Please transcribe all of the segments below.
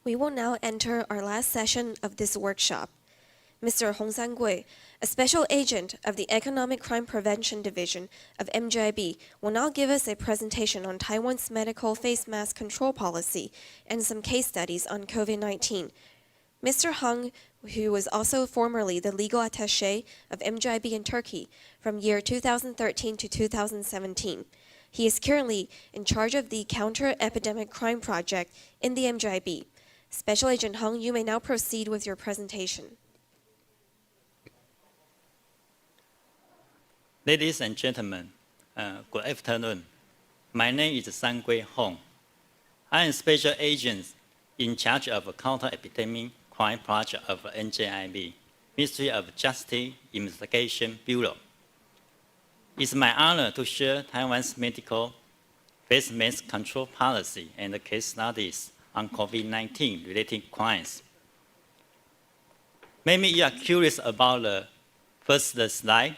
We will now enter our last session of this workshop. Mr. San-Kuei, a special agent of the Economic Crime Prevention Division of MJIB, will now give us a presentation on Taiwan's medical face mask control policy and some case studies on COVID-19. Mr. Hung, who was also formerly the legal attaché of MJIB in Turkey from year 2013 to 2017. He is currently in charge of the Counter-Epidemic Crime Project in the MJIB. Special Agent Hung, you may now proceed with your presentation. Ladies and gentlemen, good afternoon. My name is San-Kuei Hong. I am Special Agent in charge of Counter-Epidemic Crime Project of MJIB, Ministry of Justice Investigation Bureau. It's my honor to share Taiwan's medical face mask control policy and case studies on COVID-19 related crimes. Maybe you are curious about the first slide.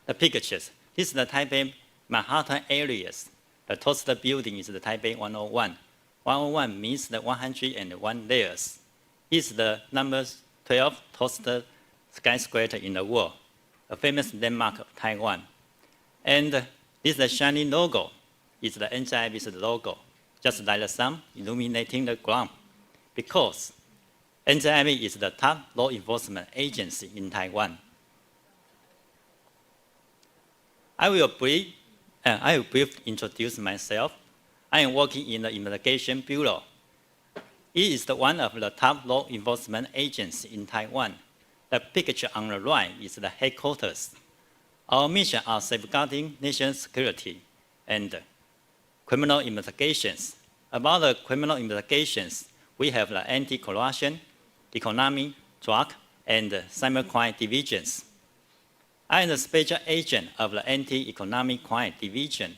The pictures. This is the Taipei Manhattan areas. The tallest building is the Taipei 101. 101 means the 101 layers. It's the number 12 tallest skyscraper in the world, a famous landmark of Taiwan. And this is the shiny logo. It's the MJIB's logo, just like the sun illuminating the ground. Because MJIB is the top law enforcement agency in Taiwan. I will briefly introduce myself. I am working in the Investigation Bureau. It is one of the top law enforcement agencies in Taiwan. The picture on the right is the headquarters. Our mission is safeguarding national security and criminal investigations. About the criminal investigations, we have the anti-corruption, economic, drug, and cybercrime divisions. I am the special agent of the Anti-Economic Crime Division.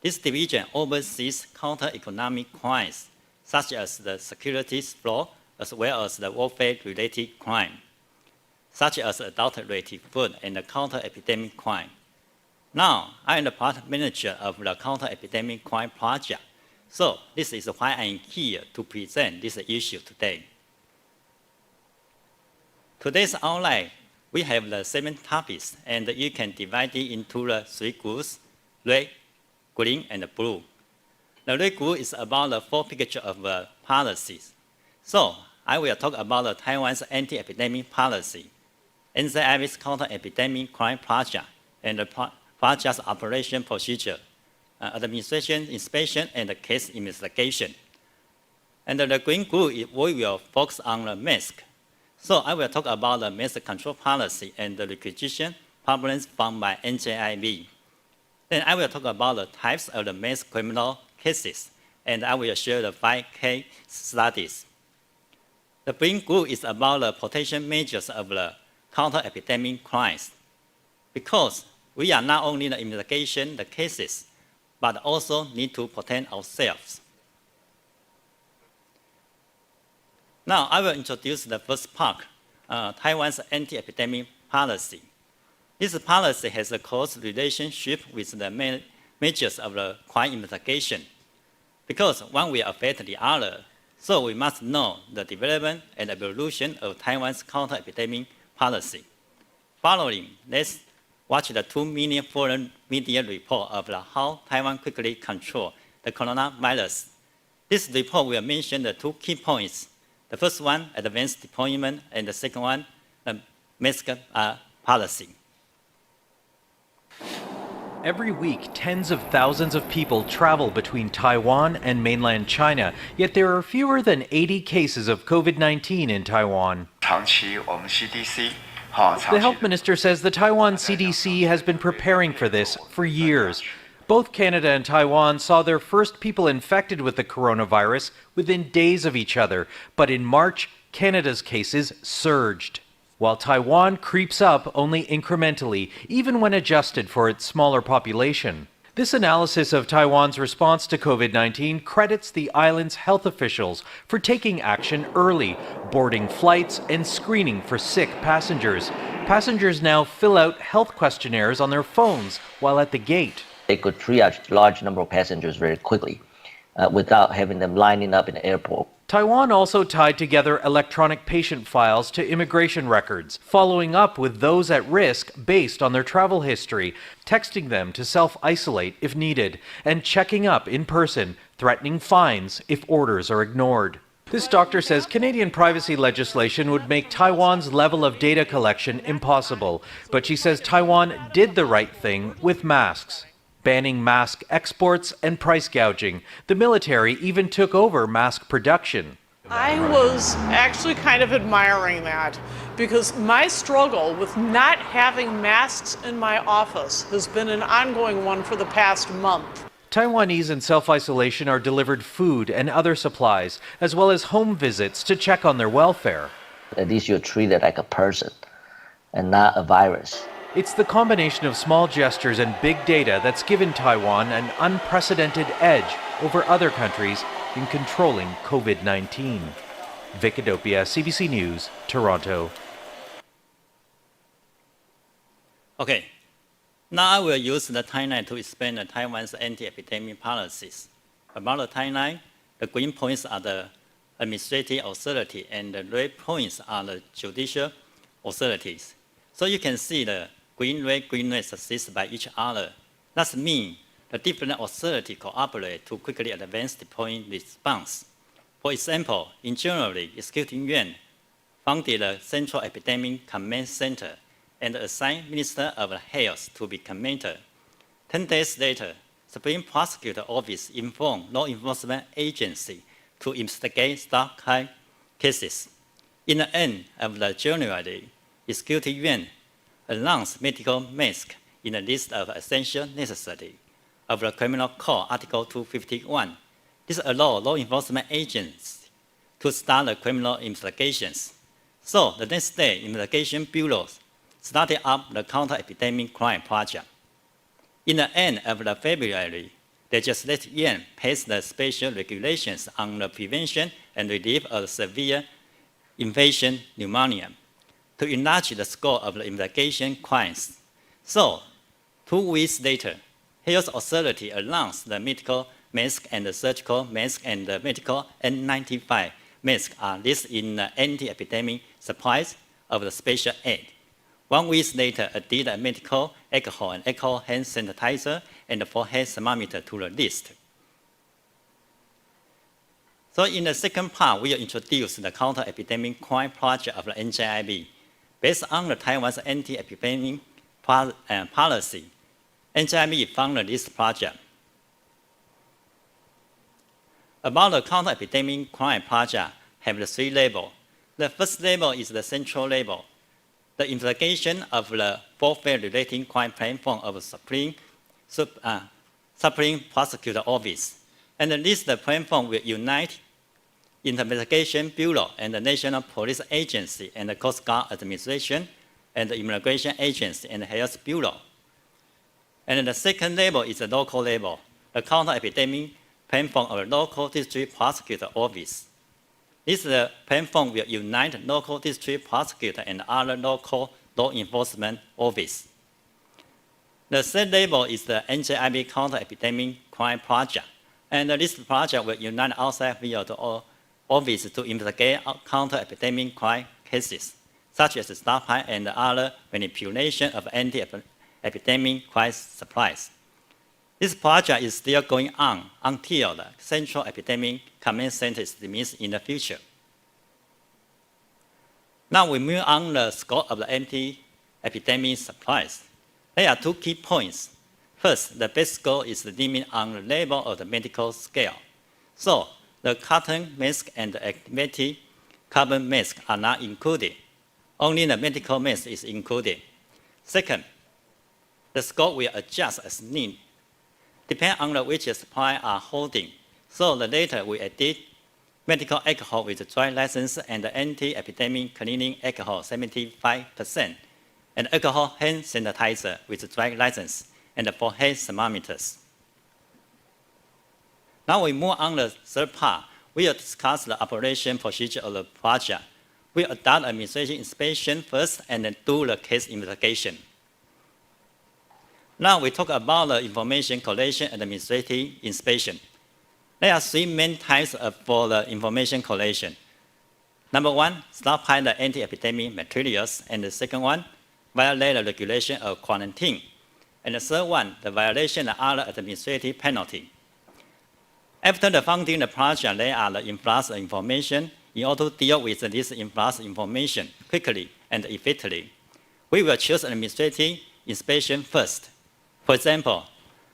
This division oversees counter-economic crimes, such as the securities fraud, as well as the warfare-related crime, such as adulterated food and the counter-epidemic crime. Now, I am the project manager of the Counter-Epidemic Crime Project, so this is why I am here to present this issue today. Today's outline, we have the 7 topics, and you can divide it into the 3 groups, red, green, and blue. The red group is about the 4 pictures of policies. So, I will talk about the Taiwan's anti-epidemic policy, MJIB's Counter-Epidemic Crime Project, and the project's operation procedure, administration, inspection, and case investigation. And the green group, we will focus on the mask. So I will talk about the mask control policy and the requisition problems found by MJIB. Then I will talk about the types of the mask criminal cases, and I will share the 5 case studies. The green group is about the protection measures of the counter-epidemic crimes, because we are not only the investigation the cases, but also need to protect ourselves. Now, I will introduce the first part, Taiwan's anti-epidemic policy. This policy has a close relationship with the measures of the crime investigation, because one will affect the other, so we must know the development and evolution of Taiwan's counter-epidemic policy. Following, let's watch the 2 million foreign media report of how Taiwan quickly controlled the coronavirus. This report will mention the 2 key points. The first one, advanced deployment, and the second one, mask policy. Every week, tens of thousands of people travel between Taiwan and mainland China, yet there are fewer than 80 cases of COVID-19 in Taiwan. The health minister says the Taiwan CDC has been preparing for this for years. Both Canada and Taiwan saw their first people infected with the coronavirus within days of each other, but in March, Canada's cases surged, while Taiwan creeps up only incrementally, even when adjusted for its smaller population. This analysis of Taiwan's response to COVID-19 credits the island's health officials for taking action early, boarding flights and screening for sick passengers. Passengers now fill out health questionnaires on their phones while at the gate. They could triage large number of passengers very quickly. without having them lining up in the airport. Taiwan also tied together electronic patient files to immigration records, following up with those at risk based on their travel history, texting them to self-isolate if needed, and checking up in person, threatening fines if orders are ignored. This doctor says Canadian privacy legislation would make Taiwan's level of data collection impossible, but she says Taiwan did the right thing with masks. Banning mask exports and price gouging. The military even took over mask production. I was actually kind of admiring that because my struggle with not having masks in my office has been an ongoing one for the past month. Taiwanese in self-isolation are delivered food and other supplies, as well as home visits to check on their welfare. At least you're treated like a person and not a virus. It's the combination of small gestures and big data that's given Taiwan an unprecedented edge over other countries in controlling COVID-19. Vic Adopia, CBC News, Toronto. Okay, now I will use the timeline to explain Taiwan's anti-epidemic policies. About the timeline, the green points are the administrative authority and the red points are the judicial authorities. So you can see the green, red assist by each other. That means the different authorities cooperate to quickly advance deploying response. For example, in January, Executive Yuan founded the Central Epidemic Command Center and assigned Minister of Health to be commander. 10 days later, Supreme Prosecutor Office informed law enforcement agency to investigate San-Kuei cases. In the end of the January, Executive Yuan announced medical masks in the list of essential necessity of the Criminal Code Article 251. This allows law enforcement agents to start the criminal investigations. So the next day, investigation bureaus started up the counter-epidemic crime project. In the end of the February, Legislative Yuan passed the special regulations on the prevention and relief of severe infection pneumonia to enlarge the scope of the investigation crimes. So, 2 weeks later, Health Authority announced the medical mask and the surgical mask and the medical N95 mask are listed in the anti-epidemic supplies of the special aid. 1 week later, added medical alcohol and alcohol hand sanitizer and the forehead thermometer to the list. So in the second part, we will introduce the counter-epidemic crime project of the MJIB. Based on the Taiwan's anti-epidemic policy, MJIB funded this project. About the counter-epidemic crime project have the 3 levels. The first level is the central level. The investigation of the warfare-related crime platform of the Supreme Prosecutor Office. And this platform will unite Investigation Bureau and the National Police Agency and the Coast Guard Administration and the Immigration Agency and the Health Bureau. And the second level is the local level, the counter-epidemic platform of the local district prosecutor office. This platform will unite local district prosecutor and other local law enforcement office. The third level is the MJIB counter-epidemic crime project. And this project will unite outside field office to investigate counter-epidemic crime cases, such as stockpile and other manipulation of anti-epidemic crime supplies. This project is still going on until the Central Epidemic Command Center is dismissed in the future. Now we move on the scope of the anti-epidemic supplies. There are 2 key points. First, the base scope is the limit on the level of the medical scale. So, the cotton mask and the activated carbon mask are not included. Only the medical mask is included. Second, the scope will adjust as needed, depending on which supply are holding. So the later we added medical alcohol with dry license and the anti-epidemic cleaning alcohol 75%, and alcohol hand sanitizer with dry license, and the forehead thermometers. Now we move on the third part. We will discuss the operation procedure of the project. We adopt administration inspection first and then do the case investigation. Now we talk about the information collection and administrative inspection. There are three main types for the information collation. Number one, stockpile the anti-epidemic materials, and the second one, violate the regulation of quarantine. And the third one, the violation of other administrative penalty. After the funding the project, there are the influx of information. In order to deal with this influx of information quickly and effectively, we will choose administrative inspection first. For example,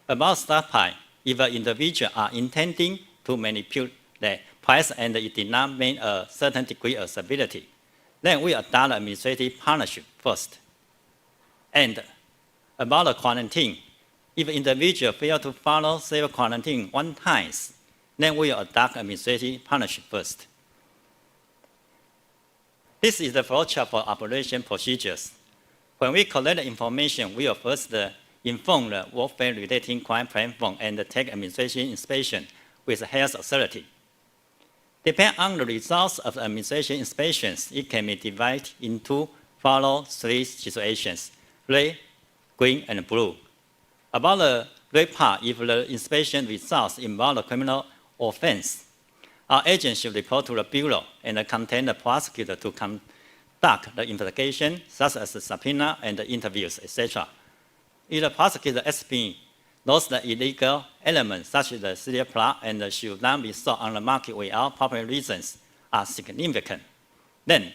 about stockpile, if an individual are intending to manipulate the price and it did not mean a certain degree of stability, then we adopt administrative partnership first. And about the quarantine, if an individual fails to follow self-quarantine one time, then we will adopt administrative partnership first. This is the flowchart for operation procedures. When we collect the information, we will first inform the warfare-related crime platform and take administration inspection with the health authority. Depending on the results of the administration inspections, it can be divided into following three situations: red, green, and blue. About the red part, if the inspection results involve a criminal offense, our agent should report to the Bureau and contact the prosecutor to conduct the investigation, such as the subpoena and the interviews, etc. If the prosecutor SP knows the illegal elements, such as the serial plot and should not be sold on the market without proper reasons, are significant, then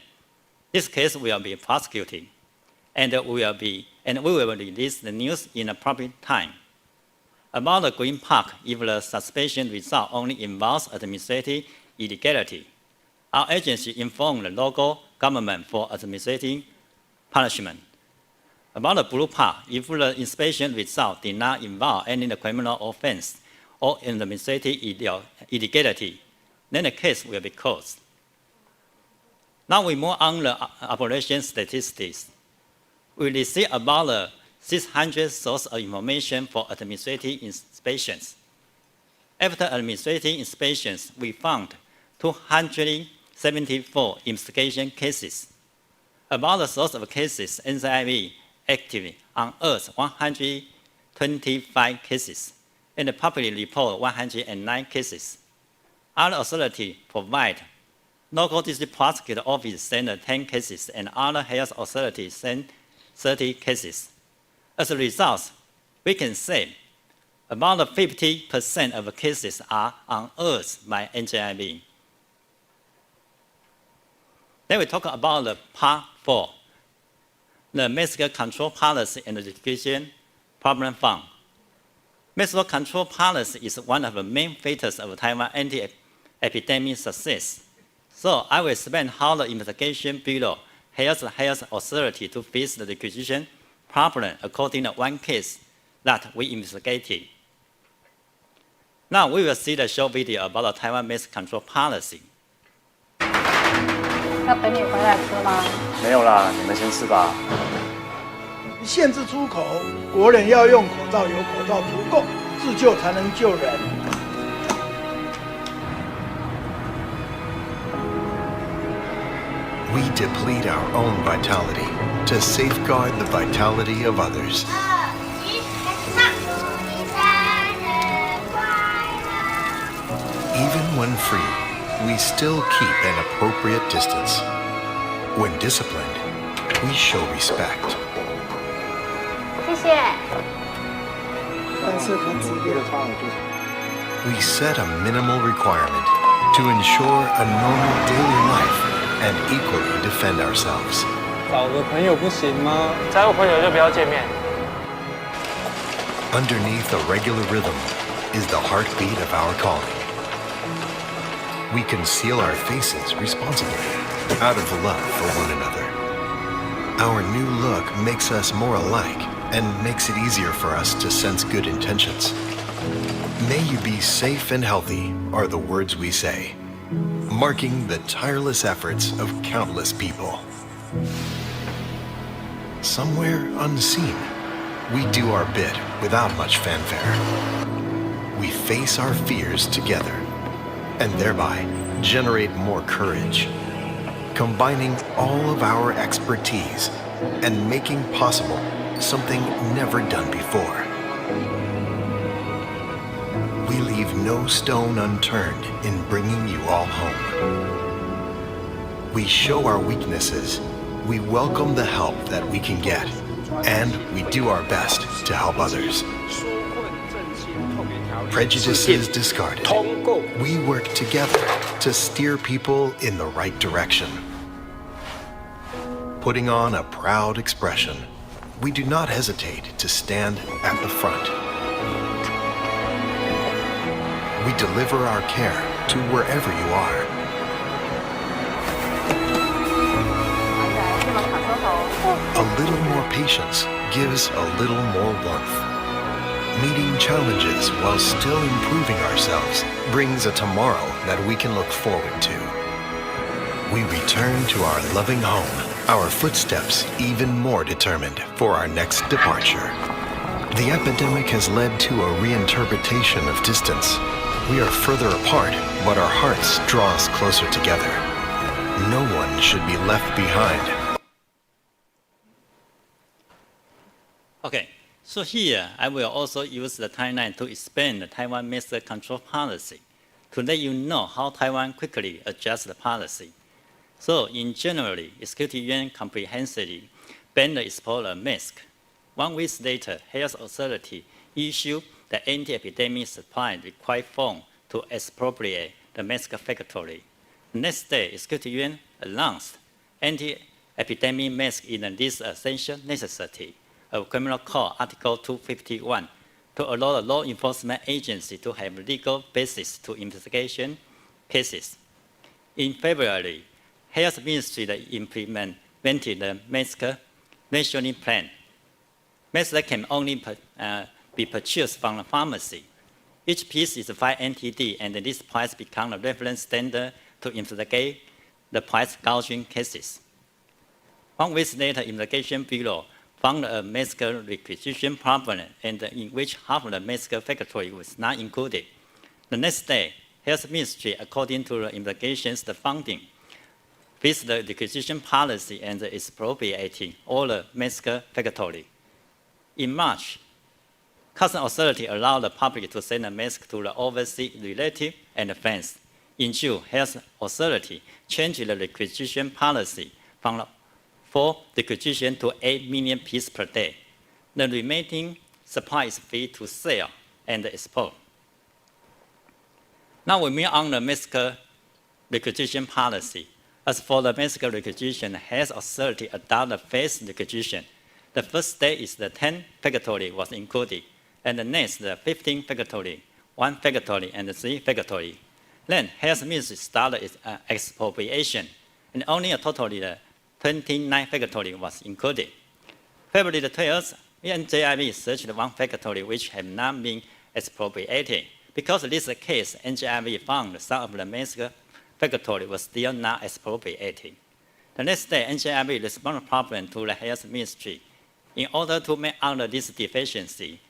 this case will be prosecuted, and we will release the news in a proper time. About the green part, if the suspicion result only involves administrative illegality, our agency inform the local government for administrative punishment. About the blue part, if the inspection result did not involve any criminal offense or administrative illegality, then the case will be closed. Now we move on the operation statistics. We receive about 600 sources of information for administrative inspections. After administrative inspections, we found 274 investigation cases. About the source of cases, MJIB actively unearthed 125 cases, and publicly report 109 cases. Other authorities provide. Local district prosecutor office sent 10 cases, and other health authorities sent 30 cases. As a result, we can say about 50% of the cases are unearthed by MJIB. Then we talk about the Part 4, the Mexico Control Policy and Education Problem Fund. Mexico Control Policy is one of the main factors of Taiwan anti-epidemic success. So I will explain how the Investigation Bureau helps the health authority to fix the requisition problem according to one case that we investigated. Now we will see the short video about the Taiwan Mexico Control Policy. 要等你回来吃吗？没有啦，你们先吃吧。限制出口，国人要用口罩，有口罩足够，自救才能救人。We deplete our own vitality to safeguard the vitality of others. Even when free, we still keep an appropriate distance. When disciplined, we show respect. 谢谢。We set a minimal requirement to ensure a normal daily life and equally defend ourselves. 找个朋友不行吗？再有朋友就不要见面。Underneath a regular rhythm is the heartbeat of our calling. We conceal our faces responsibly, out of love for one another. Our new look makes us more alike and makes it easier for us to sense good intentions. May you be safe and healthy are the words we say, marking the tireless efforts of countless people. Somewhere unseen, we do our bit without much fanfare. We face our fears together and thereby generate more courage, combining all of our expertise and making possible something never done before. We leave leave no stone unturned in bringing you all home. We show our weaknesses, we welcome the help that we can get, and we do our best to help others. Prejudices discarded, we work together to steer people in the right direction. Putting on a proud expression, we do not hesitate to stand at the front. We deliver our care to wherever you are. A little more patience gives a little more warmth. Meeting challenges while still improving ourselves brings a tomorrow that we can look forward to. We return to our loving home, our footsteps even more determined for our next departure. The epidemic has led to a reinterpretation of distance. We are further apart, but our hearts draw us closer together. No one should be left behind. Okay, so here I will also use the timeline to explain the Taiwan mask control policy to let you know how Taiwan quickly adjusts the policy. So in January, Executive Yuan comprehensively banned the export of mask. 1 week later, Health Authority issued the anti-epidemic supply required form to expropriate the mask factory. The next day, Executive Yuan announced anti-epidemic mask in the list of essential necessity of Criminal Code Article 251 to allow the law enforcement agency to have legal basis to investigation cases. In February, Health Ministry implemented the mask rationing plan. Masks can only be purchased from the pharmacy. Each piece is 5 NTD, and this price becomes a reference standard to investigate the price gouging cases. 1 week later, Investigation Bureau found a mask requisition problem, and in which half of the mask factory was not included. The next day, Health Ministry, according to the investigations, the funding fixed the requisition policy and expropriating all the mask factory. In March, Customs Authority allowed the public to send a mask to the overseas relative and friends. In June, Health Authority changed the requisition policy from 4 requisition to 8 million pieces per day. The remaining supply is free to sell and export. Now we move on the mask requisition policy. As for the mask requisition, Health Authority adopted the phased requisition. The first day is the 10 factory was included, and the next the 15 factory, 1 factory, and 3 factory. Then Health Ministry started its expropriation, and only a totally 29 factory was included. February the 12th, MJIB searched 1 factory which had not been expropriated. Because of this case, MJIB found some of the mask factory was still not expropriated. The next day, MJIB responded problem to the Health Ministry. In order to make out this deficiency,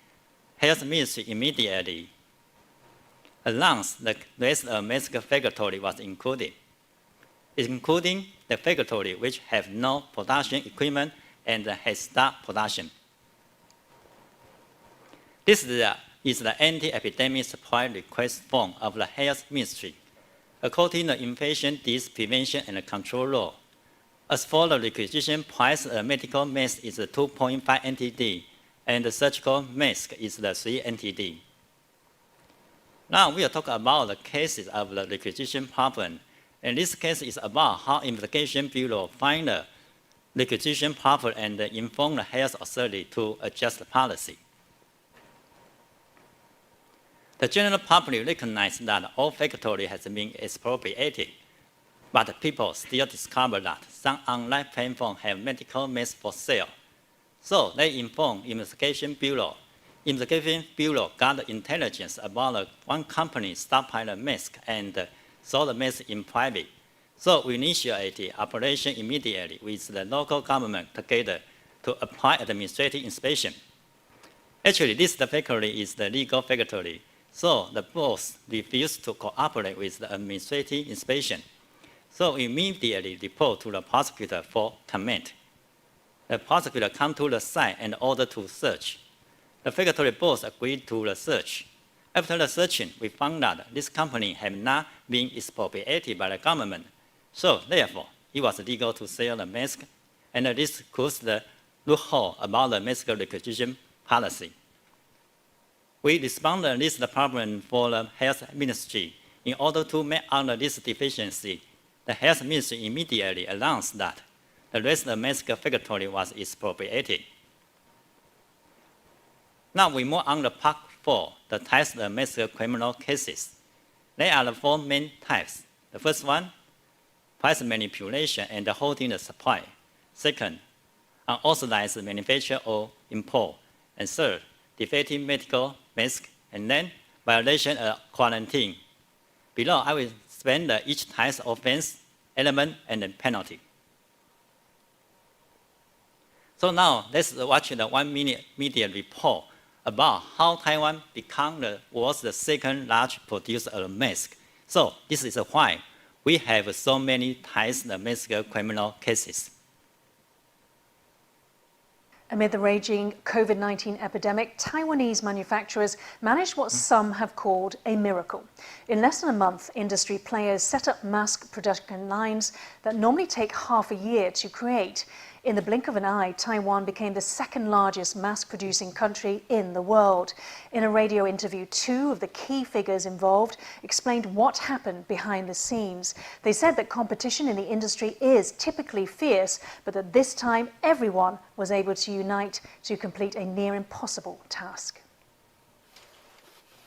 Health Ministry immediately announced the rest of mask factory was included, including the factory which have no production equipment and has stopped production. This is the anti-epidemic supply request form of the Health Ministry. According to the Infection Disease Prevention and Control Law, as for the requisition price, a medical mask is 2.5 NTD, and the surgical mask is 3 NTD. Now we will talk about the cases of the requisition problem. And this case is about how Investigation Bureau find the requisition problem and inform the Health Authority to adjust the policy. The general public recognized that all factory has been expropriated, but people still discover that some online platforms have medical masks for sale. So they informed Investigation Bureau. Investigation Bureau got the intelligence about one company stockpiled a mask and sold the mask in private. So we initiated operation immediately with the local government together to apply administrative inspection. Actually, this factory is the legal factory, so the boss refused to cooperate with the administrative inspection. So we immediately report to the prosecutor for comment. The prosecutor come to the site and order to search. The factory boss agreed to the search. After the searching, we found that this company had not been expropriated by the government. So therefore, it was legal to sell the mask, and this closed the loophole about the mask requisition policy. We responded to this problem for the Health Ministry. In order to make out this deficiency, the Health Ministry immediately announced that the rest of the mask factory was expropriated. Now we move on to Part 4, the types of mask criminal cases. There are the 4 main types. The first one, price manipulation and holding the supply. Second, unauthorized manufacture or import. And third, defective medical mask. And then, violation of quarantine. Below, I will explain each type of offense, element, and the penalty. So now, let's watch the 1-minute media report about how Taiwan became the world's second largest producer of masks. So this is why we have so many types of mask criminal cases. Amid the raging COVID-19 epidemic, Taiwanese manufacturers managed what some have called a miracle. In less than a month, industry players set up mask production lines that normally take half a year to create. In the blink of an eye, Taiwan became the second largest mask-producing country in the world. In a radio interview, 2 of the key figures involved explained what happened behind the scenes. They said that competition in the industry is typically fierce, but that this time everyone was able to unite to complete a near impossible task.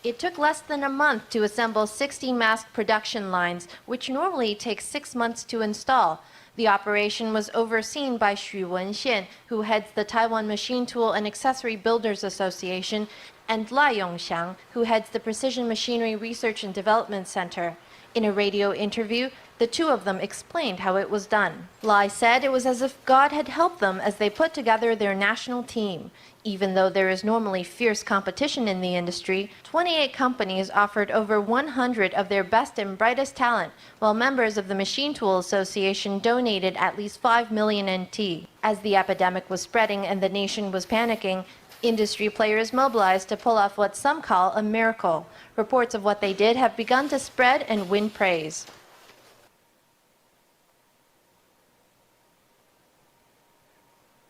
It took less than a month to assemble 60 mask production lines, which normally takes 6 months to install. The operation was overseen by Xu Wenxian, who heads the Taiwan Machine Tool and Accessory Builders Association, and Lai Yongxiang, who heads the Precision Machinery Research and Development Center. In a radio interview, the 2 of them explained how it was done. Lai said it was as if God had helped them as they put together their national team. Even though there is normally fierce competition in the industry, 28 companies offered over 100 of their best and brightest talent, while members of the Machine Tool Association donated at least 5 million NT. As the epidemic was spreading and the nation was panicking, industry players mobilized to pull off what some call a miracle. Reports of what they did have begun to spread and win praise.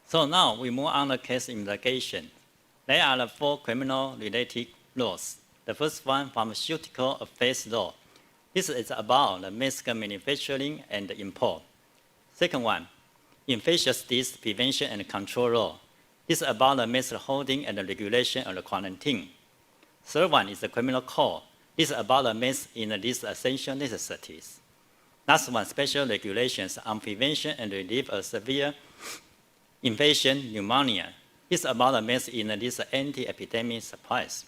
So now we move on to case investigation. There are the 4 criminal-related laws. The first one, pharmaceutical affairs law. This is about the mask manufacturing and import. Second one, infectious disease prevention and control law. This is about the mask holding and the regulation of the quarantine. Third one is the criminal code. This is about the mask in these essential necessities. Last one, special regulations on prevention and relief of severe infection, pneumonia. This is about the mask in these anti-epidemic supplies.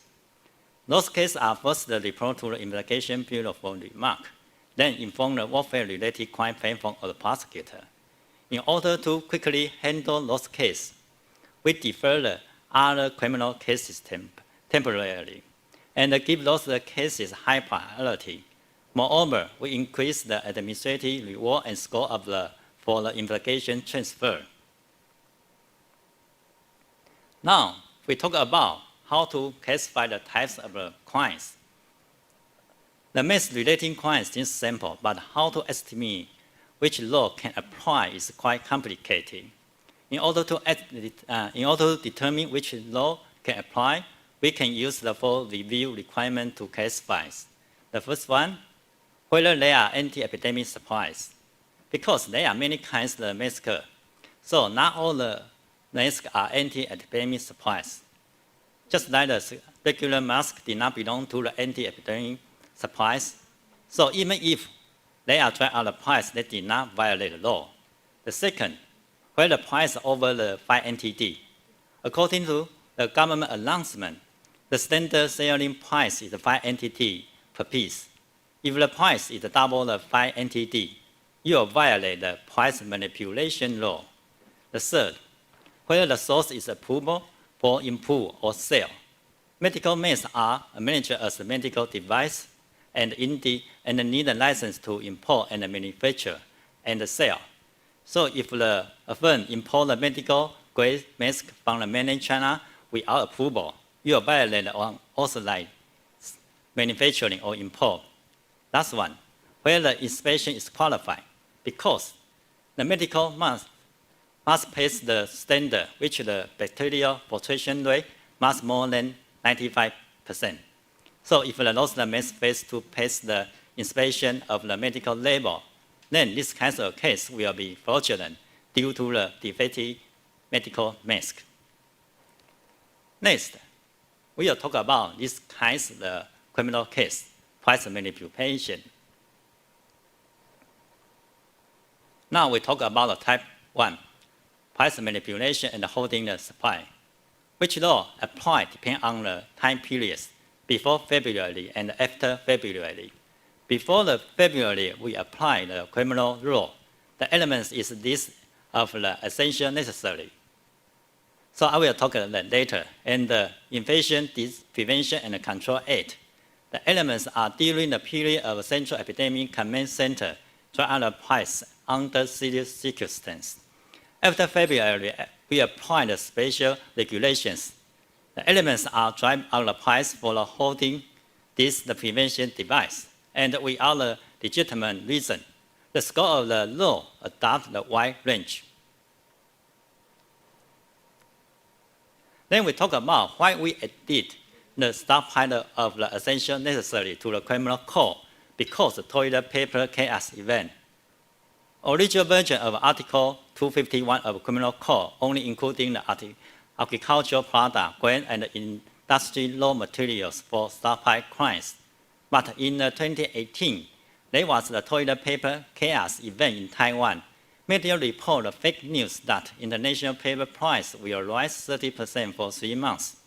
Those cases are first reported to the Investigation Bureau for remark, then inform the warfare-related crime platform of the prosecutor. In order to quickly handle those cases, we defer the other criminal cases temporarily and give those cases high priority. Moreover, we increase the administrative reward and scope for the investigation transfer. Now, we talk about how to classify the types of crimes. The mask-related crimes seems simple, but how to estimate which law can apply is quite complicated. In order to determine which law can apply, we can use the 4 review requirements to classify. The first one, whether there are anti-epidemic supplies. Because there are many kinds of masks, so not all the masks are anti-epidemic supplies. Just like the regular mask did not belong to the anti-epidemic supplies, so even if they are tried out the price, they did not violate the law. The second, where the price over the 5 NTD. According to the government announcement, the standard selling price is 5 NTD per piece. If the price is double the 5 NTD, you will violate the price manipulation law. The third, whether the source is approvable for import or sale. Medical masks are managed as a medical device and need a license to import and manufacture and sell. So if the firm import a medical grade mask from the mainland China without approval, you will violate the unauthorized manufacturing or import. That's one, where the inspection is qualified, because the medical must pass the standard, which the bacterial filtration rate must more than 95%. So if the lost mask fails to pass the inspection of the medical label, then this kind of case will be fraudulent due to the defective medical mask. Next, we will talk about this kind of criminal case, price manipulation. Now we talk about the type 1, price manipulation and holding the supply, which law apply depend on the time periods before February and after February. Before the February, we apply the criminal law. The elements is this of the essential necessary. So I will talk that later. And the Infection Disease Prevention and Control Act. The elements are during the period of Central Epidemic Command Center try out the price under serious circumstances. After February, we apply the special regulations. The elements are drive out the price for the holding the prevention device, and without the legitimate reason. The scope of the law adopts the wide range. Then we talk about why we added the stockpile of the essential necessary to the criminal code, because the toilet paper chaos event. Original version of Article 251 of Criminal Code only including the agricultural product, grain, and industry raw materials for stockpile crimes. But in 2018, there was the toilet paper chaos event in Taiwan. Media report the fake news that international paper price will rise 30% for 3 months.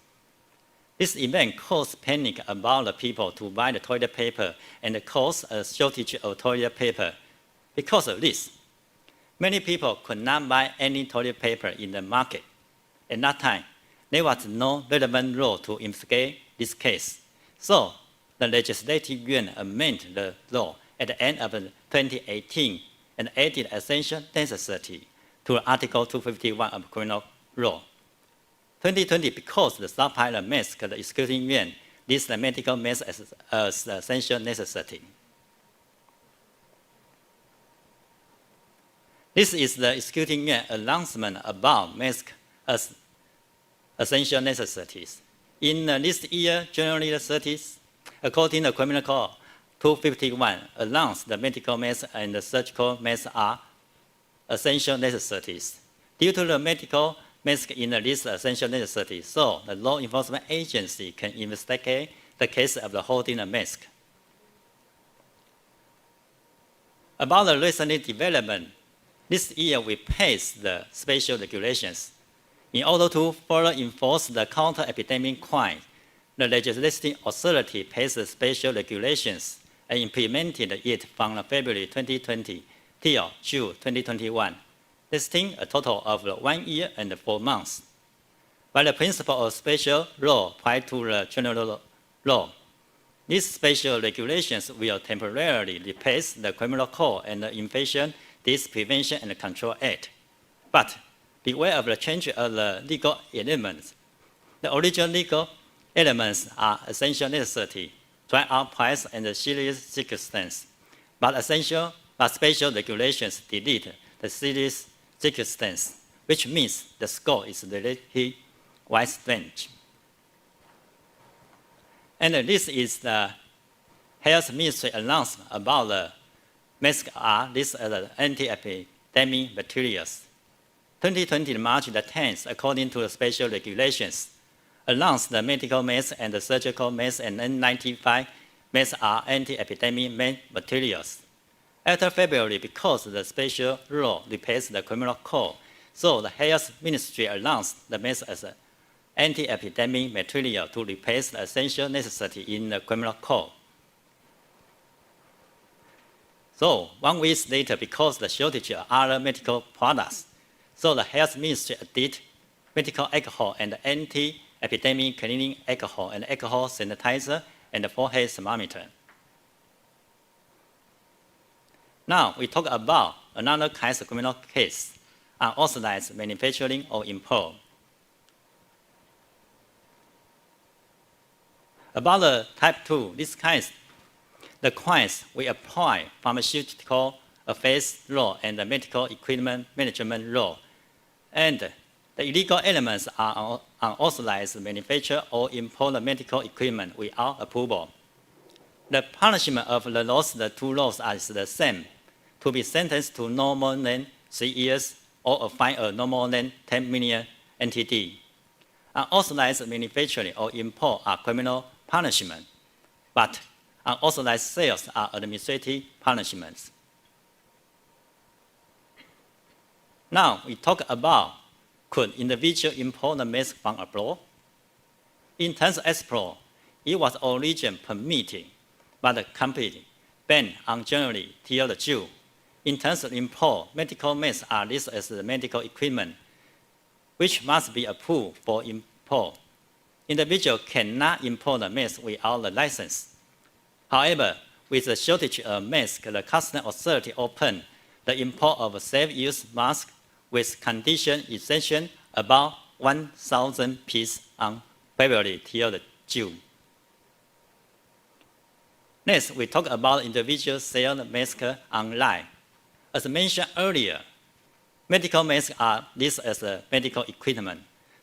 This event caused panic about the people to buy the toilet paper and caused a shortage of toilet paper. Because of this, many people could not buy any toilet paper in the market. At that time, there was no relevant law to investigate this case. So, the legislative yuan amended the law at the end of 2018 and added essential necessity to Article 251 of Criminal Law. 2020, because the stockpile mask, the executing yuan lists the medical mask as essential necessity. This is the executing yuan announcement about masks as essential necessities. In this year, January 30th, according to Criminal Code 251, announced the medical mask and the surgical mask are essential necessities. Due to the medical mask in the list of essential necessities, so the law enforcement agency can investigate the case of the holding a mask. About the recent development, this year we passed the special regulations. In order to further enforce the counter-epidemic crime, the legislative authority passed the special regulations and implemented it from February 2020 till June 2021, lasting a total of 1 year and 4 months. By the principle of special law applied to the general law, these special regulations will temporarily replace the Criminal Code and the Infection Disease Prevention and Control Act. But beware of the change of the legal elements. The original legal elements are essential necessity, dry out price, and serious circumstance. But special regulations delete the serious circumstance, which means the scope is relatively wide range. And this is the Health Ministry announcement about the masks are listed as anti-epidemic materials. 2020 March the 10th, according to the special regulations, announced the medical masks and the surgical masks and N95 masks are anti-epidemic materials. After February, because the special law replaced the Criminal Code, so the Health Ministry announced the masks as an anti-epidemic material to replace the essential necessity in the Criminal Code. So 1 week later, because the shortage of other medical products, so the Health Ministry added medical alcohol and anti-epidemic cleaning alcohol and alcohol sanitizer and the forehead thermometer. Now we talk about another kind of criminal case, unauthorized manufacturing or import. About the type 2, the crimes we apply pharmaceutical affairs law and the medical equipment management law. And the illegal elements are unauthorized manufacture or import medical equipment without approval. The punishment of the laws, the two laws are the same, to be sentenced to no more than 3 years or a fine of no more than 10 million NTD. Unauthorized manufacturing or import are criminal punishment, but unauthorized sales are administrative punishments. Now we talk about, could individual import the mask from abroad? In terms of export, it was originally permitted, but the company banned on January till June. In terms of import, medical masks are listed as the medical equipment, which must be approved for import. Individuals cannot import the mask without the license. However, with the shortage of masks, the customs authority opened the import of safe-use masks with condition exemption about 1,000 pieces on February till June. Next, we talk about individual sale masks online. As mentioned earlier, medical masks are listed as a medical equipment.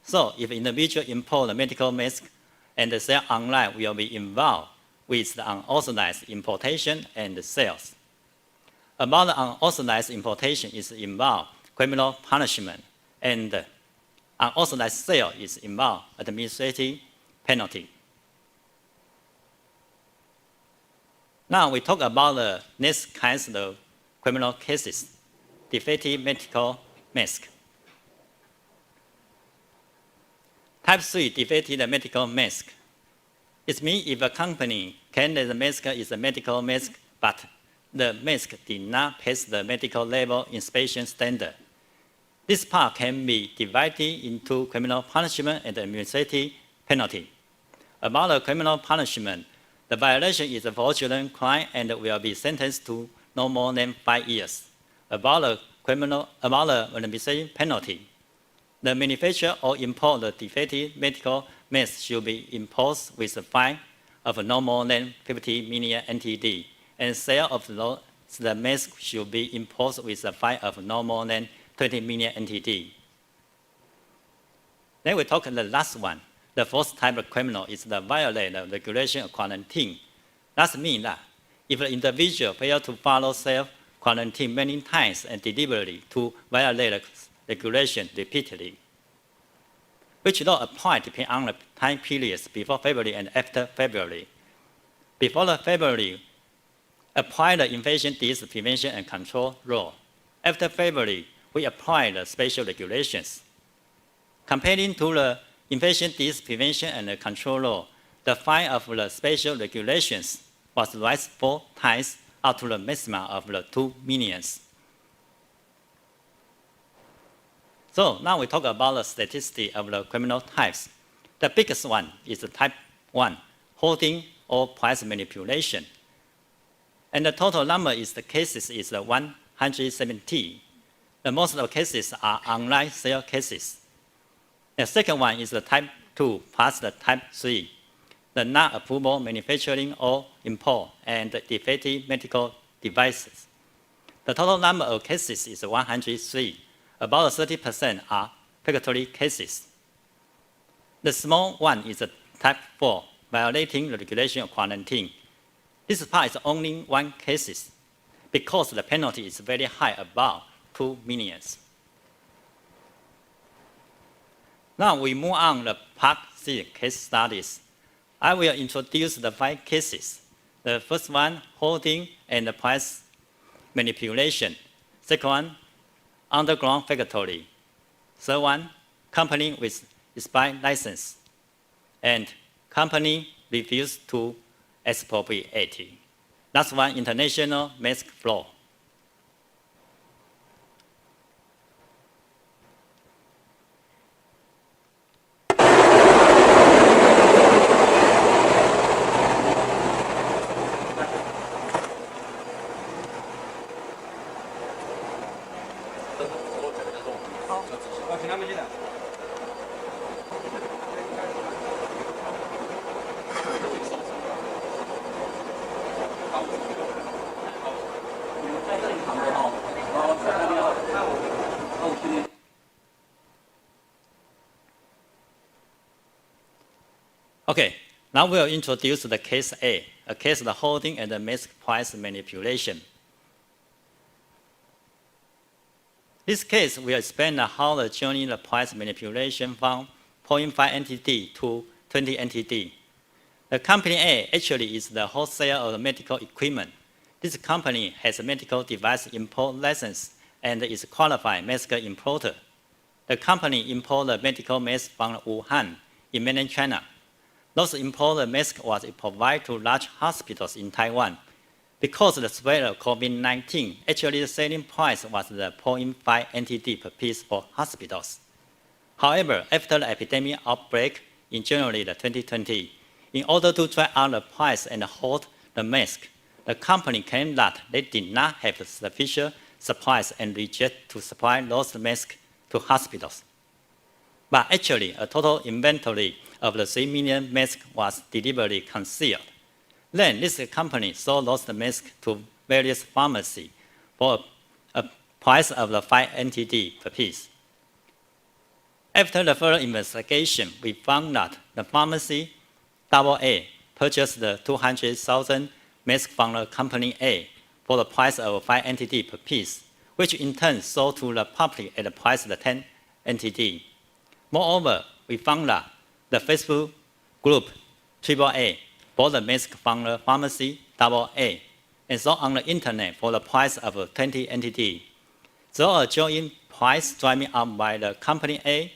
So if individual import the medical mask and the sale online will be involved with the unauthorized importation and the sales. About the unauthorized importation is involved criminal punishment, and unauthorized sale is involved administrative penalty. Now we talk about the next kinds of criminal cases, defective medical mask. Type 3 defective medical mask. It means if a company claims that the mask is a medical mask, but the mask did not pass the medical level inspection standard. This part can be divided into criminal punishment and administrative penalty. About the criminal punishment, the violation is a fraudulent crime and will be sentenced to no more than 5 years. About the administrative penalty, the manufacturer or import the defective medical mask should be imposed with a fine of no more than 50 million NTD, and sale of the mask should be imposed with a fine of no more than 20 million NTD. Then we talk the last one. The fourth type of criminal is the violation of regulation of quarantine. That means that if the individual fails to follow self-quarantine many times and deliberately to violate the regulation repeatedly, which law apply depending on the time periods before February and after February. Before the February, apply the infection disease prevention and control law. After February, we apply the special regulations. Comparing to the infection disease prevention and control law, the fine of the special regulations was raised 4 times up to the maximum of the 2 million. So now we talk about the statistics of the criminal types. The biggest one is the type 1, hoarding or price manipulation. And the total number is the cases is 170. The most of the cases are online sale cases. The second one is the type 2 plus the type 3, the non-approvable manufacturing or import and defective medical devices. The total number of cases is 103. About 30% are factory cases. The small one is the type 4, violating the regulation of quarantine. This part is only 1 case because the penalty is very high, about 2 million. Now we move on to part C, case studies. I will introduce the 5 cases. The first one, hoarding and price manipulation. Second one, underground factory. Third one, company with expired license. And company refused to expropriate. Last one, international mask fraud. Okay, now we'll introduce the case A, a case of the holding and the mask price manipulation. This case will explain how the joining the price manipulation from 0.5 NTD to 20 NTD. The company A actually is the wholesaler of the medical equipment. This company has a medical device import license and is a qualified mask importer. The company imports the medical mask from Wuhan in mainland China. Those imported masks was provided to large hospitals in Taiwan. Because of the spread of COVID-19, actually the selling price was the 0.5 NTD per piece for hospitals. However, after the epidemic outbreak in January 2020, in order to drive out the price and hold the mask, the company claimed that they did not have sufficient supplies and rejected to supply those masks to hospitals. But actually, a total inventory of the 3 million masks was deliberately concealed. Then this company sold those masks to various pharmacies for a price of the 5 NTD per piece. After the further investigation, we found that the pharmacy AA purchased the 200,000 masks from the company A for the price of 5 NTD per piece, which in turn sold to the public at the price of 10 NTD. Moreover, we found that the Facebook group AAA bought the mask from the pharmacy AA and sold on the internet for the price of 20 NTD. So a joint price driving up by the company A,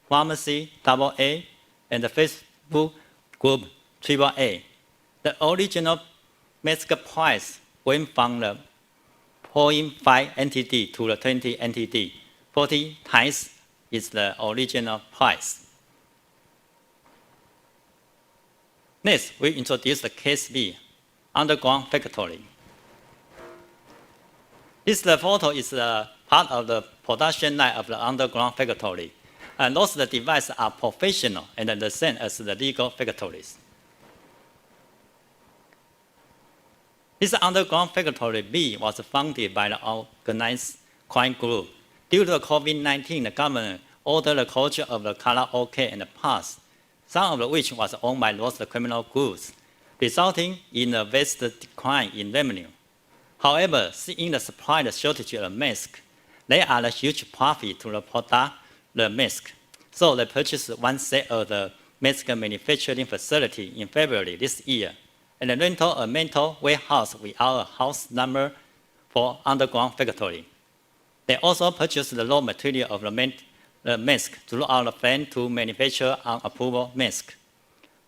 pharmacy AA, and the Facebook group AAA. The original mask price went from the 0.5 NTD to the 20 NTD. 40 times is the original price. Next, we introduce the case B, underground factory. This photo is part of the production line of the underground factory. And those devices are professional and the same as the legal factories. This underground factory B was founded by the organized crime group. Due to COVID-19, the government ordered the closure of the karaoke and the bars, some of which was owned by those criminal groups, resulting in a vast decline in revenue. However, seeing the supply shortage of masks, there are a huge profit to the product, the mask. So they purchased one set of the mask manufacturing facility in February this year, and then rented a metal warehouse without a house number for underground factory. They also purchased the raw material of the mask throughout the plan to manufacture unapproval mask.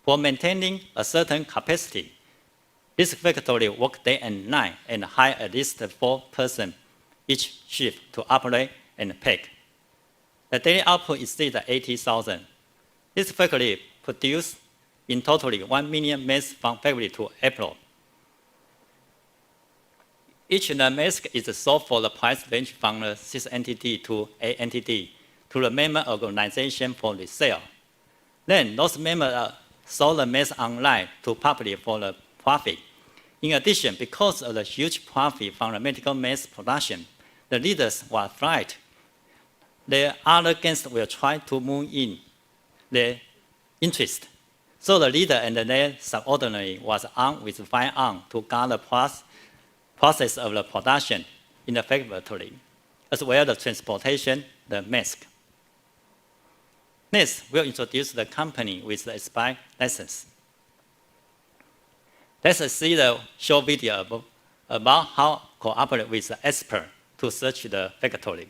For maintaining a certain capacity, this factory worked day and night and hired at least 4 persons each shift to operate and pack. The daily output exceeded 80,000. This factory produced in total 1 million masks from February to April. Each mask is sold for the price range from 6 NTD to 8 NTD to the member organization for resale. Then those members sold the mask online to public for the profit. In addition, because of the huge profit from the medical mask production, the leaders were afraid their other gangs will try to move in their interest. So the leader and their subordinate was armed with firearms to guard the process of the production in the factory, as well as the transportation, the mask. Next, we'll introduce the company with the expired license. Let's see the short video about how cooperate with the expert to search the factory.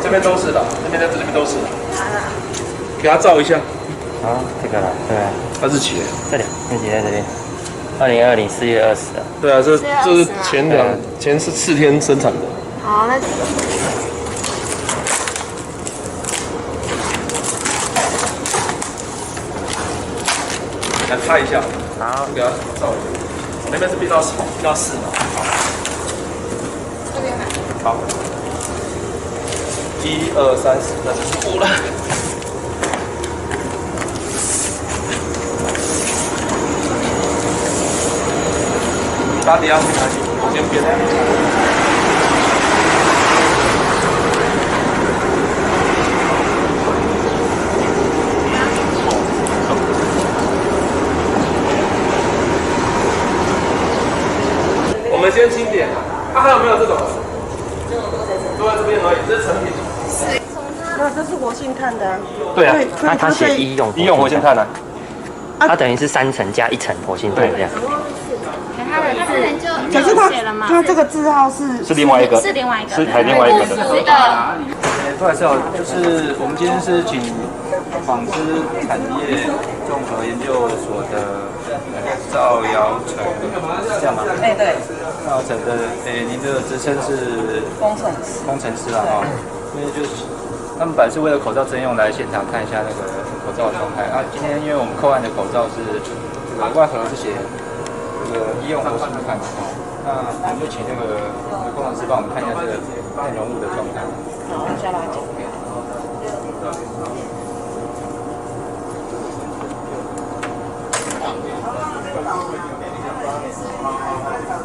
这边都是的，这边在这边都是的。给他照一下。啊，这个了，对啊。它日期？这里，日期在这边。2020 4月20的。对啊，这是前4天生产的。好，那。来拍一下。好。给他照一下。那边是B到4嘛。这边来。好。1、2、3、4，那就是5了。打底下去，先别那样。先清点啊。还有没有这种？都在这边而已，这是成品。那这是活性炭的啊。对啊，它写医用活性炭啊。它等于是3层加1层活性炭这样。它的字，可是它这个字号是另外一个，是另外一个，是还另外一个的。不好意思哦，就是我们今天是请纺织产业综合研究所的赵尧成，是这样吗？哎，对。赵尧成的，您的职称是工程师啦哈，因为就是他们本来是为了口罩征用来现场看一下那个口罩的状态啊。今天因为我们扣案的口罩是这个外盒是写这个医用活性炭哈，那我们就请那个工程师帮我们看一下这个内容物的状态。好，下来讲。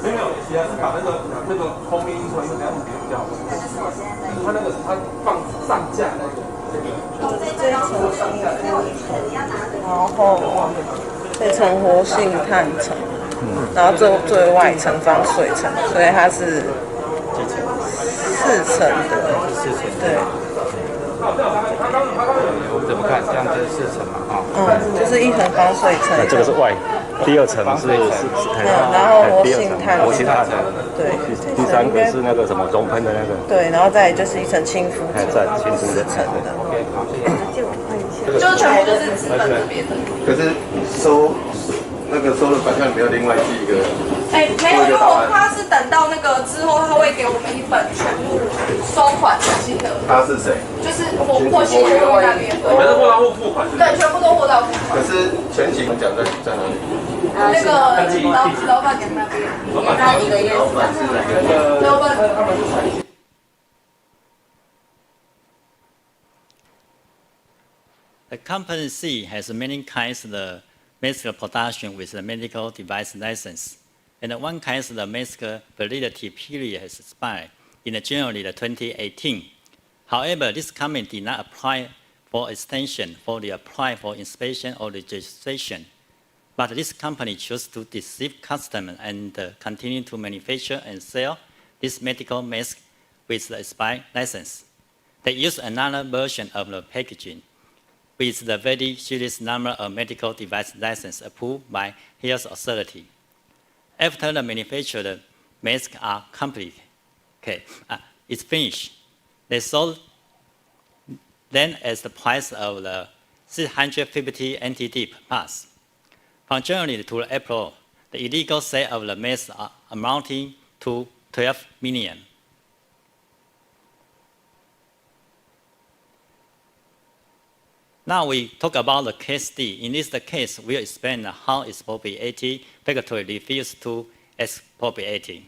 没有，其他是把那个空音出来，因为这样比较好。它那个它放上架那个。这一层然后这层活性炭层，然后最外层防水层，所以它是4层的。对。我们怎么看？这样就是4层嘛，就是1层防水层。这个是外，第2层是然后活性炭，层，对，第3个是那个什么熔喷的那个，对，然后再就是1层亲肤层，4层的。就全部都是资本这边的。可是那个收了款项，你要另外寄一个。没有，因为他是等到那个之后，他会给我们一本全部收款的金额。他是谁？就是货信货运那边。你们是货到付款？对，全部都货到付款。可是全勤奖在哪里？那个老板娘那边。老板是哪个？老板他们是全勤。The company C has many kinds of the mask production with the medical device license, and one kind of the mask validity period has expired in January 2018. However, this company did not apply for extension for the apply for inspection or registration, but this company chose to deceive customers and continue to manufacture and sell this medical mask with the expired license. They use another version of the packaging with the very serious number of medical device license approved by health authority. After the manufactured masks are complete, it's finished. They sold then as the price of the 650 NTD per pass. From January to April, the illegal sale of the masks are amounting to 12 million. Now we talk about the case D. In this case, we'll explain how expropriating factory refused to expropriate.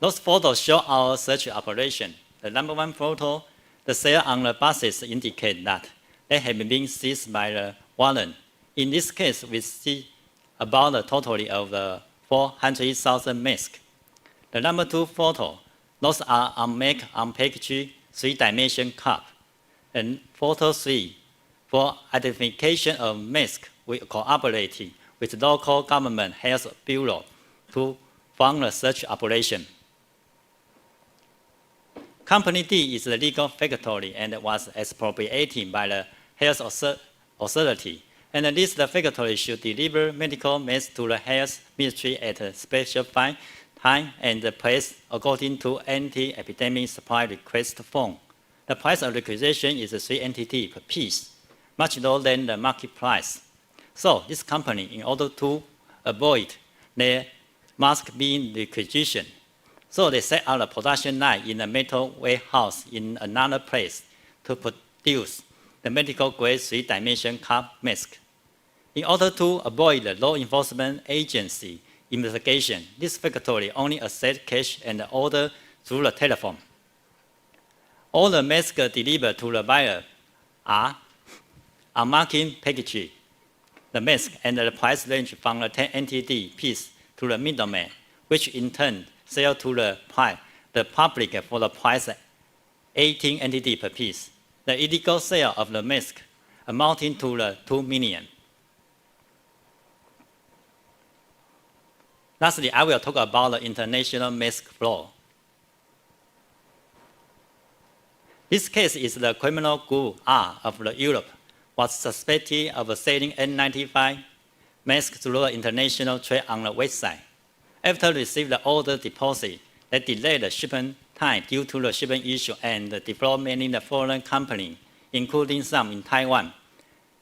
Those photos show our search operation. The number 1 photo, the sale on the buses indicate that they have been seized by the warrant. In this case, we see about a total of the 400,000 masks. The number 2 photo, those are unpackaged 3-dimension cup. And photo 3, for identification of masks, we cooperated with local government health bureau to fund the search operation. Company D is the legal factory and was expropriated by the health authority. And this the factory should deliver medical masks to the health ministry at a specified time and place according to anti-epidemic supply request form. The price of requisition is 3 NTD per piece, much lower than the market price. So this company, in order to avoid their mask being requisitioned, so they set up a production line in a metal warehouse in another place to produce the medical grade 3-dimension cup mask. In order to avoid the law enforcement agency investigation, this factory only accepts cash and order through the telephone. All the masks delivered to the buyer are unmarked packaging. The mask and the price range from the 10 NTD piece to the middleman, which in turn sell to the public for the price 18 NTD per piece. The illegal sale of the mask amounting to the 2 million. Lastly, I will talk about the international mask flow. This case is the criminal group R of Europe was suspected of selling N95 masks through the international trade on the website. After receiving the order deposit, they delayed the shipment time due to the shipment issue and deployed many foreign companies, including some in Taiwan.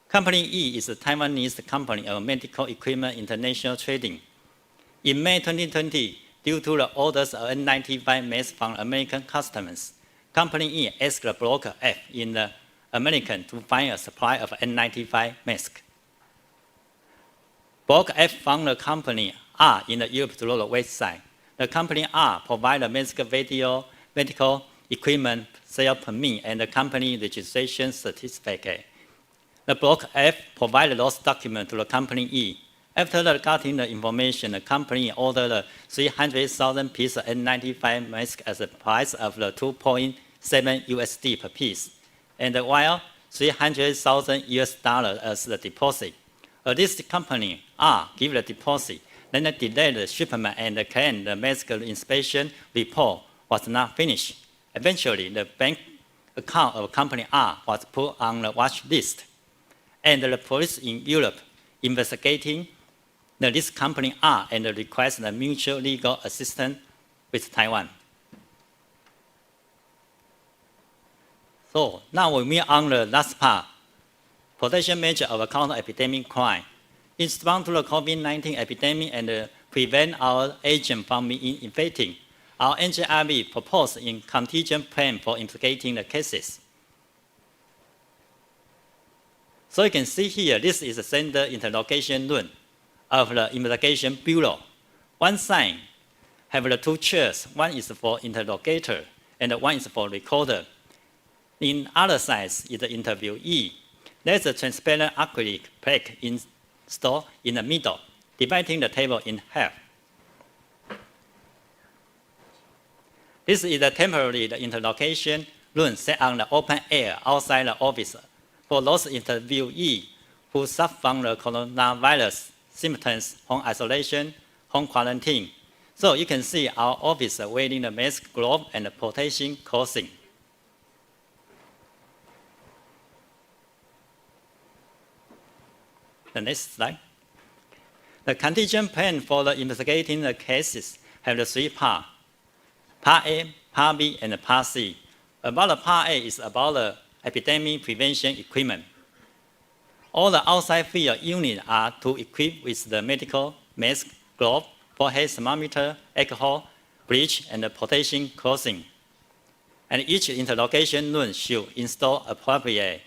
Company E is a Taiwanese company of medical equipment international trading. In May 2020, due to the orders of N95 masks from American customers, Company E asked the broker F in the American to find a supply of N95 masks. Broker F found the company R in the Europe through the website. The company R provided medical equipment sale permit and the company registration certificate. The broker F provided those documents to the company E. After getting the information, the company ordered 300,000 pieces of N95 masks at the price of $2.7 USD per piece, and while 300,000 US dollars as the deposit. This company R gave the deposit, then they delayed the shipment and claimed the mask inspection report was not finished. Eventually, the bank account of company R was put on the watch list, and the police in Europe investigating this company R and requested a mutual legal assistance with Taiwan. So now we move on the last part, protection measure of counter-epidemic crime. In response to the COVID-19 epidemic and prevent our agent from being infected, our MJIB proposed a contingent plan for investigating the cases. So you can see here, this is the center interrogation room of the investigation bureau. One side have the two chairs. One is for interrogator and one is for recorder. In other side is the interviewee. There's a transparent acrylic plate installed in the middle, dividing the table in half. This is the temporary interrogation room set on the open air outside the office for those interviewees who suffer from the coronavirus symptoms, home isolation, home quarantine. So you can see our officer wearing the mask, glove, and the protection clothing. The next slide. The contingent plan for the investigating the cases have the three parts: Part A, Part B, and Part C. About the Part A is about the epidemic prevention equipment. All the outside field units are to equip with the medical mask, glove, forehead thermometer, alcohol, bleach, and the protection clothing. And each interrogation room should install appropriate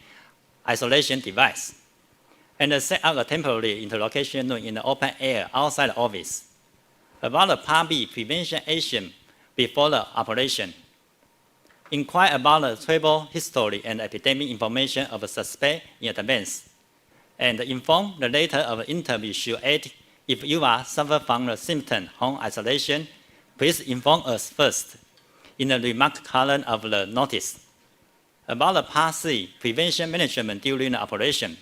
isolation device and set up a temporary interrogation room in the open air outside the office. About the Part B, prevention action before the operation. Inquire about the travel history and epidemic information of a suspect in advance. And inform the later of the interview should add if you are suffer from the symptom home isolation, please inform us first in the remark column of the notice. About the Part C, prevention management during the operation.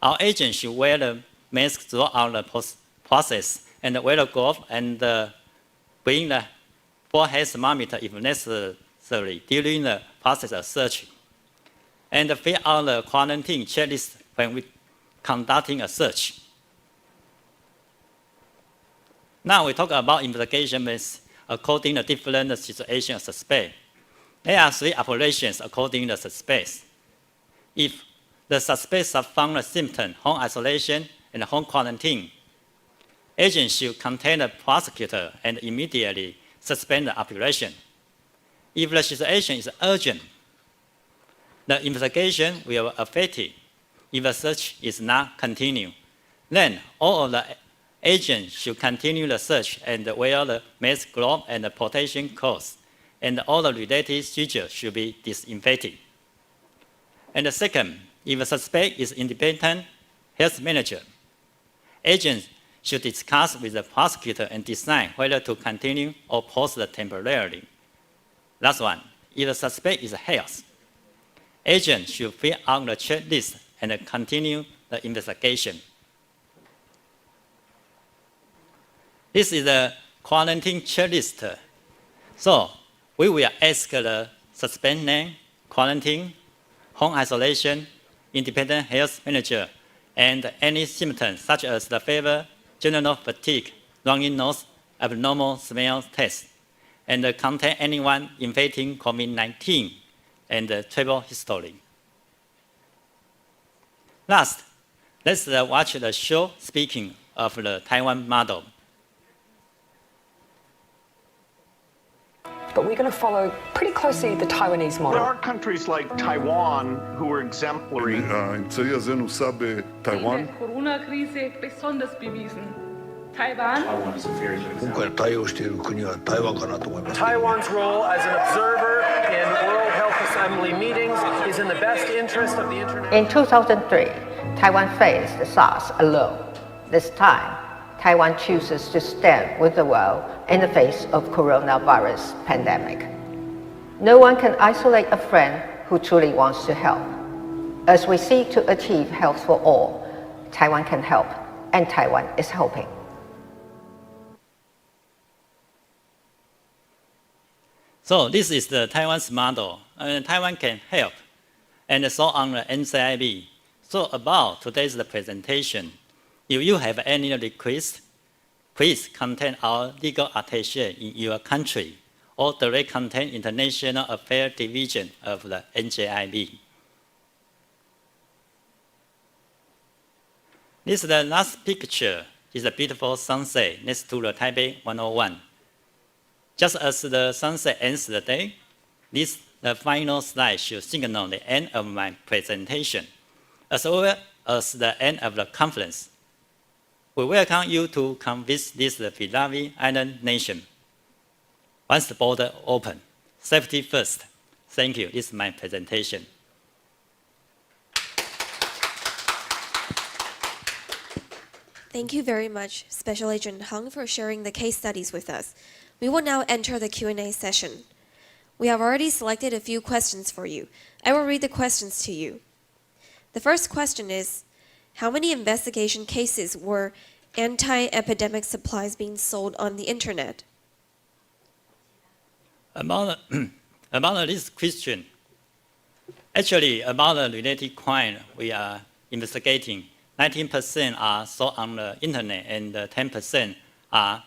Our agent should wear the mask throughout the process and wear the glove and bring the forehead thermometer if necessary during the process of search. And fill out the quarantine checklist when we conducting a search. Now we talk about investigation methods according to different situations of suspect. There are three operations according to the suspects. If the suspects have found a symptom, home isolation, and home quarantine, agents should contact the prosecutor and immediately suspend the operation. If the situation is urgent, the investigation will be affected. If the search is not continued, then all of the agents should continue the search and wear the mask, glove, and the protection clothes, and all the related procedures should be disinfected. And the second, if the suspect is independent health manager, agents should discuss with the prosecutor and decide whether to continue or pause temporarily. Last one, if the suspect is health, agents should fill out the checklist and continue the investigation. This is the quarantine checklist. So we will ask the suspect name, quarantine, home isolation, independent health manager, and any symptoms such as the fever, general fatigue, runny nose, abnormal smell test, and contact anyone infecting COVID-19 and travel history. Last, let's watch the show speaking of the Taiwan model. But we're going to follow pretty closely the Taiwanese model. There are countries like Taiwan who are exemplary. Taiwan. Corona-Krise besonders bewiesen. Taiwan. Taiwan's role as an observer in World Health Assembly meetings is in the best interest of the international. In 2003, Taiwan faced SARS alone. This time, Taiwan chooses to stand with the world in the face of coronavirus pandemic. No one can isolate a friend who truly wants to help. As we seek to achieve health for all, Taiwan can help, and Taiwan is helping. So this is the Taiwan's model. Taiwan can help, and so on the MJIB. So about today's presentation, if you have any request, please contact our legal attaché in your country or direct contact International Affairs Division of the MJIB. This is the last picture. It's a beautiful sunset next to the Taipei 101. Just as the sunset ends the day, the final slide should signal the end of my presentation, as well as the end of the conference. We welcome you to come visit this beloved island nation. Once the border open, safety first. Thank you. This is my presentation. Thank you very much, Special Agent Hung, for sharing the case studies with us. We will now enter the Q&A session. We have already selected a few questions for you. I will read the questions to you. The first question is, how many investigation cases were anti-epidemic supplies being sold on the internet? About this question, actually about the related crime we are investigating, 19% are sold on the internet and 10% are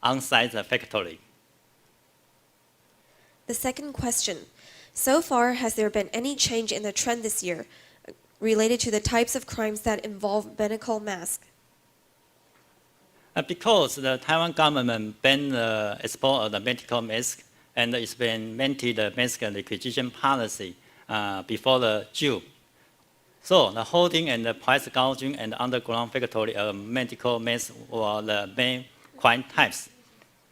outside the factory. The second question, so far has there been any change in the trend this year related to the types of crimes that involve medical masks? Because the Taiwan government banned the export of the medical mask and implemented the mask requisition policy before the June. So the holding and the price gouging and underground factory of medical masks were the main crime types.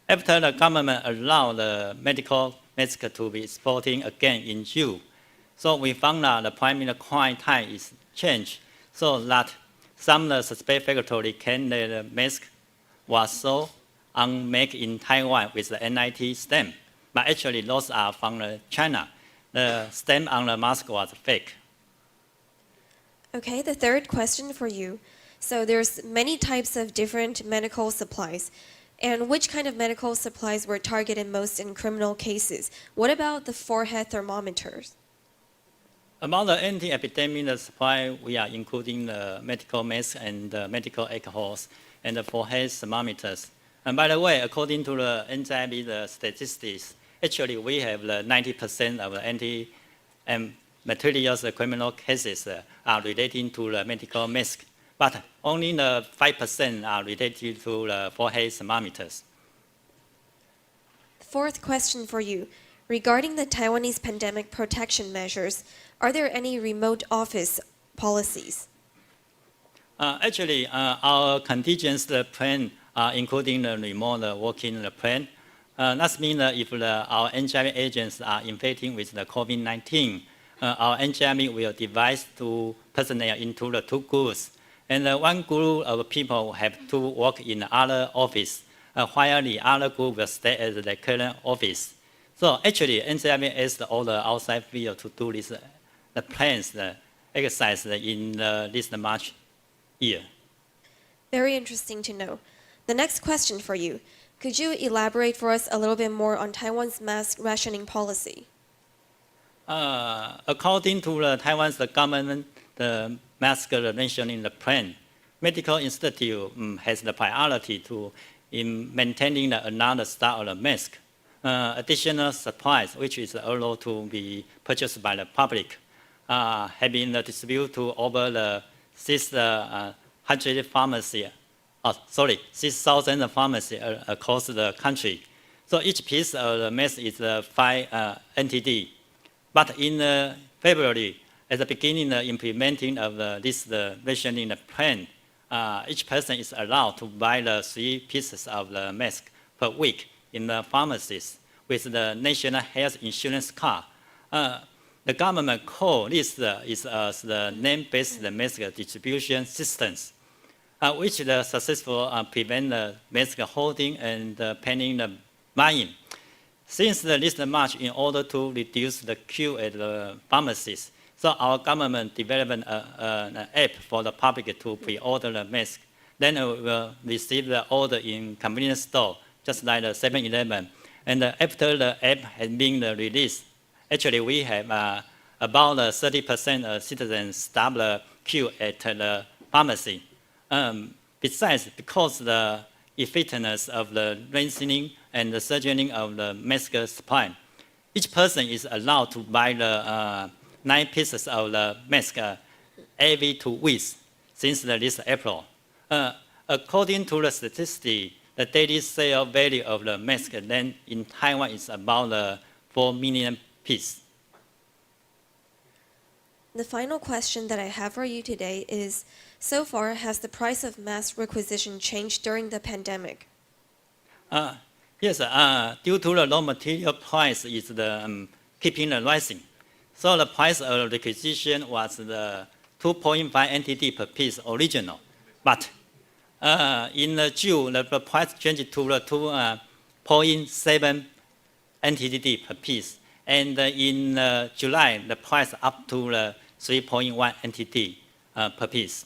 After the government allowed the medical mask to be exporting again in June, so we found that the primary crime type is changed, so that some of the suspect factory claimed that the mask was sold and made in Taiwan with the NIT stamp, but actually those are from China. The stamp on the mask was fake. Okay, the third question for you. So there's many types of different medical supplies. And which kind of medical supplies were targeted most in criminal cases? What about the forehead thermometers? About the anti-epidemic supply, we are including the medical masks and the medical alcohols and the forehead thermometers. And by the way, according to the MJIB, the statistics, actually we have the 90% of the anti-materials criminal cases are relating to the medical mask, but only the 5% are related to the forehead thermometers. Fourth question for you. Regarding the Taiwanese pandemic protection measures, are there any remote office policies? Actually, our contingency plan, including the remote working plan, that means that if our MJIB agents are infected with the COVID-19, our MJIB will divide two personnel into the two groups. And one group of people have to work in the other office, while the other group will stay at the current office. So actually, MJIB asked all the outside field to do this, the plans, the exercise in this March year. Very interesting to know. The next question for you. Could you elaborate for us a little bit more on Taiwan's mask rationing policy? According to the Taiwan's government, the mask rationing plan, medical institute has the priority in maintaining another style of the mask. Additional supplies, which is allowed to be purchased by the public, have been distributed to over the 6,000 pharmacies across the country. So each piece of the mask is 5 NTD. But in February, at the beginning of implementing of this rationing plan, each person is allowed to buy the 3 pieces of the mask per week in the pharmacies with the National Health Insurance card. The government call this is the name-based mask distribution systems, which the successful prevent the mask holding and pending the buying. Since the list March, in order to reduce the queue at the pharmacies, so our government developed an app for the public to pre-order the mask. Then we will receive the order in convenience store, just like the 7-Eleven. And after the app has been released, actually we have about 30% of citizens stop the queue at the pharmacy. Besides, because the effectiveness of the rationing and the surgeoning of the mask supply, each person is allowed to buy the 9 pieces of the mask every 2 weeks since this April. According to the statistics, the daily sale value of the mask then in Taiwan is about 4 million pieces. The final question that I have for you today is, so far, has the price of mask requisition changed during the pandemic? Yes, due to the raw material price is keeping rising. So the price of requisition was the 2.5 NTD per piece original, but in June the price changed to the 2.7 NTD per piece, and in July the price up to the 3.1 NTD per piece.